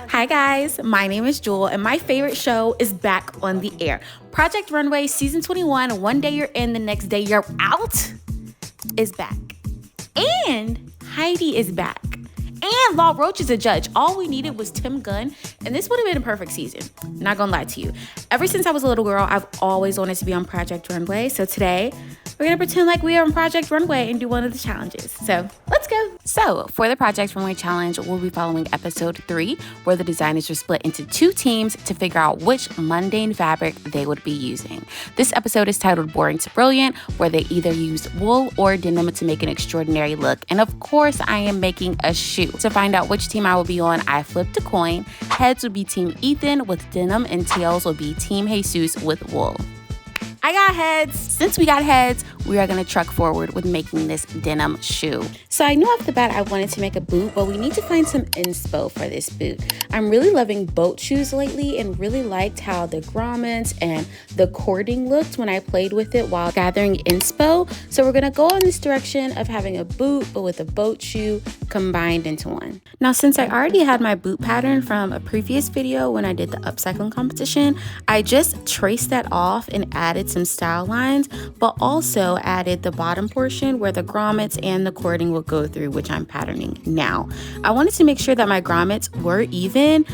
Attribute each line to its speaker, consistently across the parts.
Speaker 1: Hi guys, my name is Jewel and my favorite show is back on the air. Project Runway season 21, one day you're in, the next day you're out, is back. And Heidi is back. And Law Roach is a judge. All we needed was Tim Gunn, and this would have been a perfect season. Not gonna lie to you. Ever since I was a little girl, I've always wanted to be on Project Runway. So today, we're gonna pretend like we are on Project Runway and do one of the challenges. So let's go. So for the Project Runway challenge, we'll be following episode 3, where the designers were split into 2 teams to figure out which mundane fabric they would be using. This episode is titled Boring to Brilliant, where they either used wool or denim to make an extraordinary look. And of course, I am making a shoe. To find out which team I will be on, I flipped a coin. Heads would be Team Ethan with denim, and tails will be Team Jesus with wool. I got heads. Since we got heads, we are going to truck forward with making this denim shoe. So I knew off the bat I wanted to make a boot, but we need to find some inspo for this boot. I'm really loving boat shoes lately and really liked how the grommets and the cording looked when I played with it while gathering inspo. So we're going to go in this direction of having a boot, but with a boat shoe combined into one. Now, since I already had my boot pattern from a previous video when I did the upcycling competition, I just traced that off and added some style lines, but also added the bottom portion where the grommets and the cording will go through, which I'm patterning now. I wanted to make sure that my grommets were even.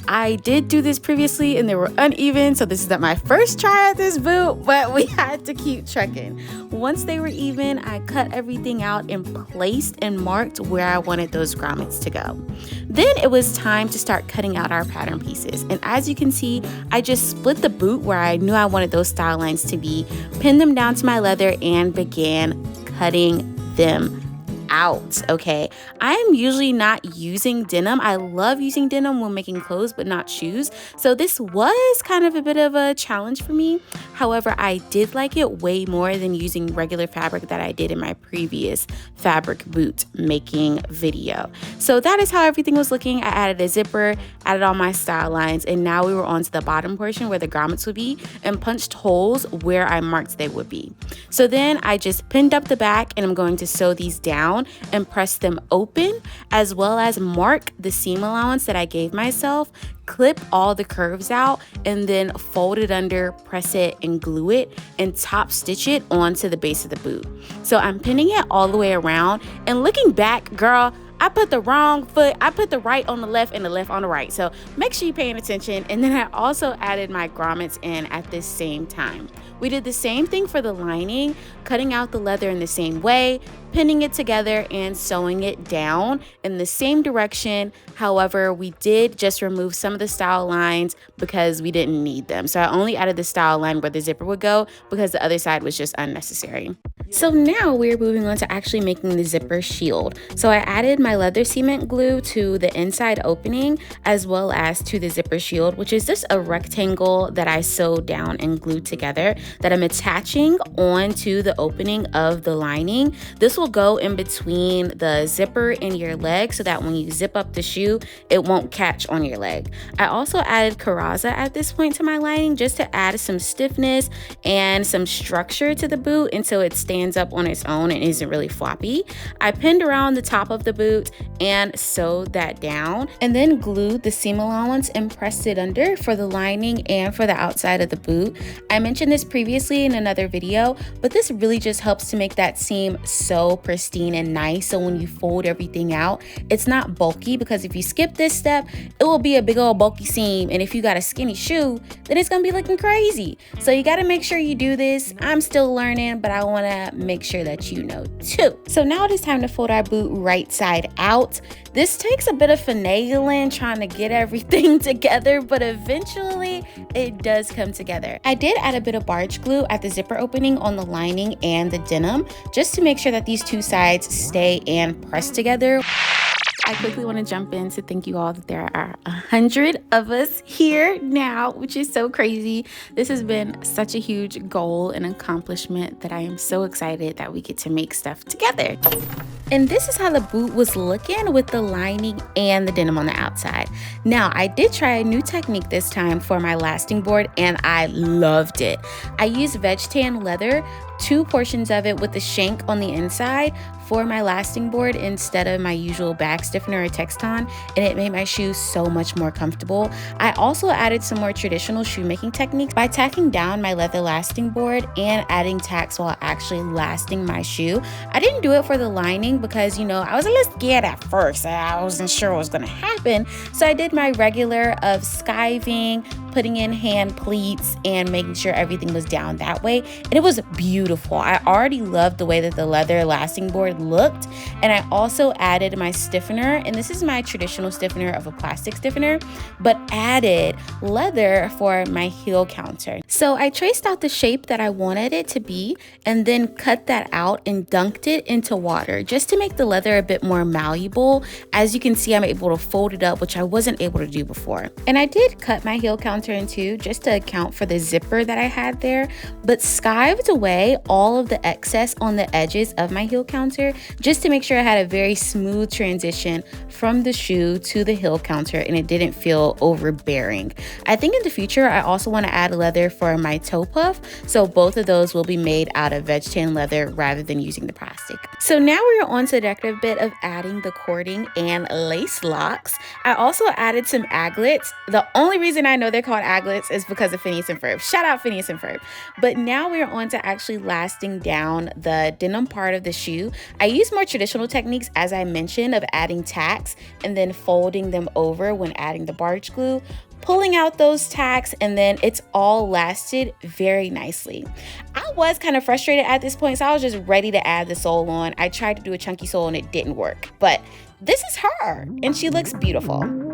Speaker 1: I did do this previously and they were uneven, so this is not my first try at this boot, but we had to keep trekking. Once they were even, I cut everything out and placed and marked where I wanted those grommets to go. Then it was time to start cutting out our pattern pieces. And as you can see, I just split the boot where I knew I wanted those style lines to be, pinned them down to my leather, and began cutting them out. Okay, I am usually not using denim. I love using denim when making clothes, but not shoes. So this was kind of a bit of a challenge for me. However, I did like it way more than using regular fabric that I did in my previous fabric boot making video. So that is how everything was looking. I added a zipper, added all my style lines, and now we were on to the bottom portion where the grommets would be, and punched holes where I marked they would be. So then I just pinned up the back, and I'm going to sew these down and press them open, as well as mark the seam allowance that I gave myself, clip all the curves out, and then fold it under, press it, and glue it, and top stitch it onto the base of the boot. So I'm pinning it all the way around, and looking back, girl, I put the wrong foot, I put the right on the left and the left on the right. So make sure you're paying attention. And then I also added my grommets in at the same time. We did the same thing for the lining, cutting out the leather in the same way, pinning it together and sewing it down in the same direction. However, we did just remove some of the style lines because we didn't need them. So I only added the style line where the zipper would go because the other side was just unnecessary. So now we're moving on to actually making the zipper shield. So I added my leather cement glue to the inside opening as well as to the zipper shield, which is just a rectangle that I sewed down and glued together that I'm attaching onto the opening of the lining. This will go in between the zipper and your leg so that when you zip up the shoe, it won't catch on your leg. I also added Karaza at this point to my lining just to add some stiffness and some structure to the boot until it stands up on its own and isn't really floppy. I pinned around the top of the boot and sewed that down, and then glued the seam allowance and pressed it under for the lining and for the outside of the boot. I mentioned this previously in another video, but this really just helps to make that seam so pristine and nice. So when you fold everything out, it's not bulky, because if you skip this step, it will be a big old bulky seam. And if you got a skinny shoe, then it's gonna be looking crazy. So you gotta make sure you do this. I'm still learning, but I wanna make sure that you know too. So now it is time to fold our boot right side out. This takes a bit of finagling trying to get everything together, but eventually it does come together. I did add a bit of barge glue at the zipper opening on the lining and the denim, just to make sure that these two sides stay and press together. I quickly want to jump in to thank you all that there are 100 of us here now, which is so crazy. This has been such a huge goal and accomplishment that I am so excited that we get to make stuff together. And this is how the boot was looking with the lining and the denim on the outside. Now, I did try a new technique this time for my lasting board, and I loved it. I used veg tan leather, 2 portions of it with the shank on the inside for my lasting board instead of my usual back stiffener or Texton, and it made my shoes so much more comfortable. I also added some more traditional shoemaking techniques by tacking down my leather lasting board and adding tacks while actually lasting my shoe. I didn't do it for the lining because, I was a little scared at first. I wasn't sure what was going to happen. So I did my regular of skiving, putting in hand pleats, and making sure everything was down that way. And it was beautiful. I already loved the way that the leather lasting board looked. And I also added my stiffener, and this is my traditional stiffener of a plastic stiffener, but added leather for my heel counter. So I traced out the shape that I wanted it to be and then cut that out and dunked it into water just to make the leather a bit more malleable. As you can see, I'm able to fold it up, which I wasn't able to do before. And I did cut my heel counter in two just to account for the zipper that I had there, but skived away all of the excess on the edges of my heel counter just to make sure I had a very smooth transition from the shoe to the heel counter and it didn't feel overbearing. I think in the future, I also want to add leather for my toe puff, so both of those will be made out of veg tan leather rather than using the plastic. So now we're on to the decorative bit of adding the cording and lace locks. I also added some aglets. The only reason I know they're called aglets is because of Phineas and Ferb. Shout out Phineas and Ferb. But now we're on to actually lasting down the denim part of the shoe. I use more traditional techniques, as I mentioned, of adding tacks and then folding them over when adding the barge glue, pulling out those tacks, and then it's all lasted very nicely. I was kind of frustrated at this point, so I was just ready to add the sole on. I tried to do a chunky sole and it didn't work, but this is her and she looks beautiful.